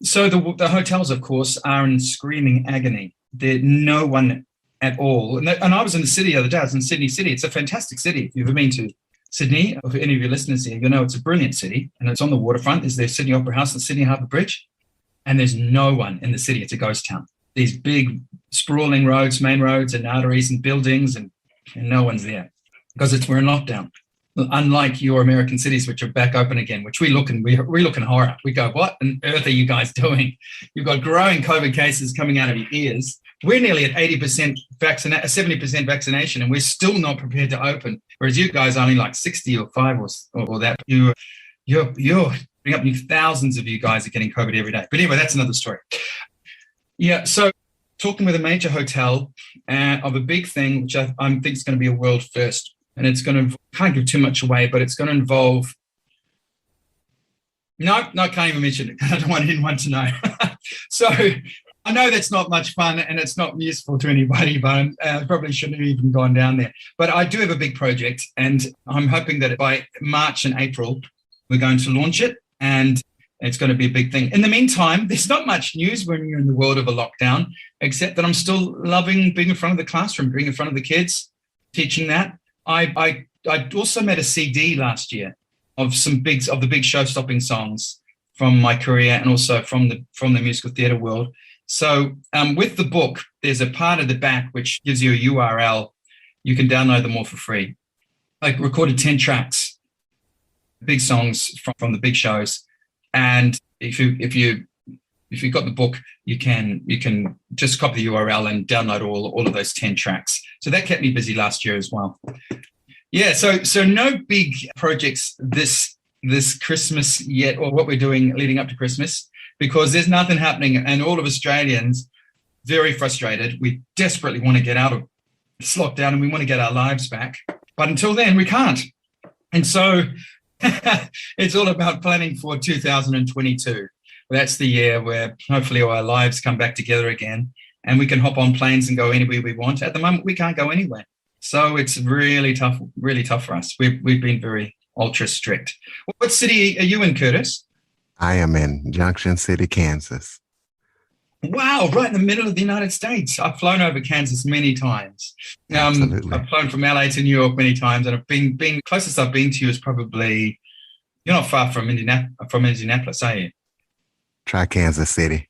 So the hotels, of course, are in screaming agony. There's no one at all. And I was in the city the other day. I was in Sydney City. It's a fantastic city. If you've ever been to Sydney, or if any of your listeners here, you know it's a brilliant city, and it's on the waterfront. There's the Sydney Opera House, the Sydney Harbour Bridge, and there's no one in the city. It's a ghost town. These big sprawling roads, main roads and arteries and buildings, and no one's there because we're in lockdown. Unlike your American cities, which are back open again, which we look in horror. We go, what on earth are you guys doing? You've got growing COVID cases coming out of your ears. We're nearly at 70% vaccination, and we're still not prepared to open. Whereas you guys are only like 60 or 5 or that. You're bring up thousands of you guys are getting COVID every day. But anyway, that's another story. Yeah, so talking with a major hotel of a big thing, which I think is going to be a world first. And it's going to, can't give too much away, but it's going to involve, no, I can't even mention it because I don't want anyone to know. So I know that's not much fun and it's not useful to anybody, but I probably shouldn't have even gone down there. But I do have a big project, and I'm hoping that by March and April, we're going to launch it, and it's going to be a big thing. In the meantime, there's not much news when you're in the world of a lockdown, except that I'm still loving being in front of the classroom, being in front of the kids, teaching that. I also made a CD last year of the big show-stopping songs from my career and also from the musical theatre world. So with the book, there's a part at the back which gives you a URL. You can download them all for free. I recorded 10 tracks, big songs from the big shows. And if you've got the book, you can just copy the URL and download all of those 10 tracks. So that kept me busy last year as well. Yeah, so no big projects this Christmas yet, or what we're doing leading up to Christmas, because there's nothing happening, and all of Australians very frustrated. We desperately want to get out of this lockdown and we want to get our lives back. But until then, we can't. And so it's all about planning for 2022. That's the year where hopefully our lives come back together again and we can hop on planes and go anywhere we want. At the moment, we can't go anywhere. So it's really tough for us. We've been very ultra strict. What city are you in, Curtis? I am in Junction City, Kansas. Wow, right in the middle of the United States. I've flown over Kansas many times. Absolutely. I've flown from LA to New York many times, and I've been closest I've been to you is probably, you're not far from Indianapolis, are you? Try Kansas City.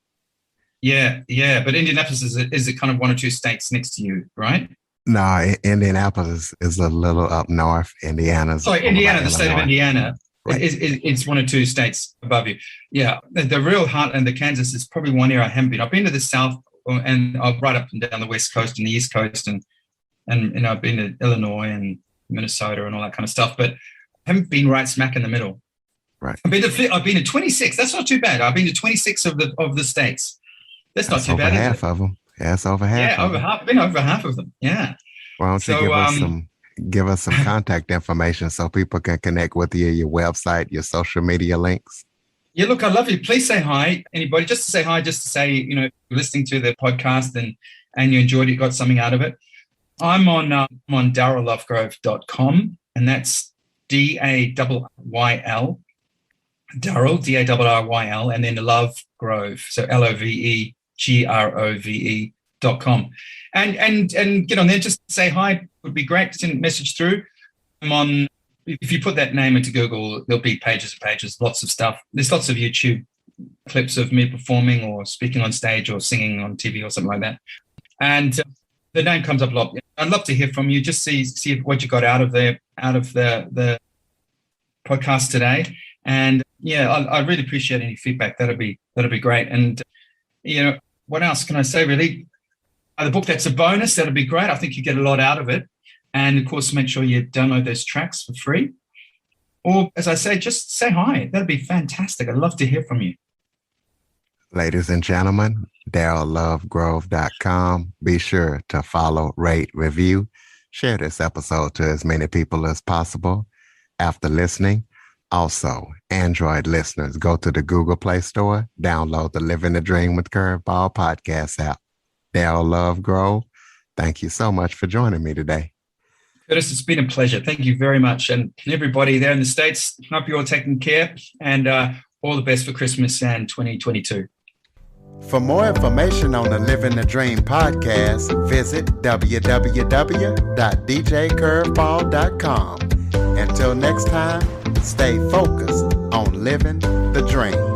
Yeah, but Indianapolis is kind of one or two states next to you, right? No, Indianapolis is a little up north. Indiana, the state of Indiana. Right. It's one or two states above you. Yeah, the real heart and the Kansas is probably one area I haven't been. I've been to the south and right up and down the west coast and the east coast, and I've been to Illinois and Minnesota and all that kind of stuff, but I haven't been right smack in the middle. Right. I've been to 26. That's not too bad. I've been to 26 of the states. That's not too bad. Half of them. Yeah, it's over half. Yeah, I've been over half of them. Yeah. Why don't you give us some contact information so people can connect with you, your website, your social media links? Yeah, look, I love you. Please say hi, anybody. Just to say hi, just to say, you're listening to the podcast and you enjoyed it, got something out of it. I'm on darryl.lovegrove.com, and that's DAYYL, Darryl, DARRYL, and then Love Grove, so LOVEGROVE.com. And get on there, just say hi, would be great. Send a message through. I'm on, if you put that name into Google, there'll be pages and pages, lots of stuff. There's lots of YouTube clips of me performing or speaking on stage or singing on TV or something like that. And the name comes up a lot. I'd love to hear from you. Just see what you got out of the podcast today. And yeah, I really appreciate any feedback. That'd be great. And what else can I say? Really, the book, that's a bonus. That'd be great. I think you get a lot out of it. And of course, make sure you download those tracks for free. Or, as I say, just say hi. That'd be fantastic. I'd love to hear from you. Ladies and gentlemen, darryllovegrove.com. Be sure to follow, rate, review, Share this episode to as many people as possible after listening. Also, Android listeners, go to the Google Play Store, download the Living the Dream with Curveball podcast app. Darryl Lovegrove, thank you so much for joining me today. Curtis, it's been a pleasure. Thank you very much. And everybody there in the States, hope you're all taking care, and all the best for Christmas and 2022. For more information on the Living the Dream podcast, visit www.djcurveball.com. Until next time, stay focused on living the dream.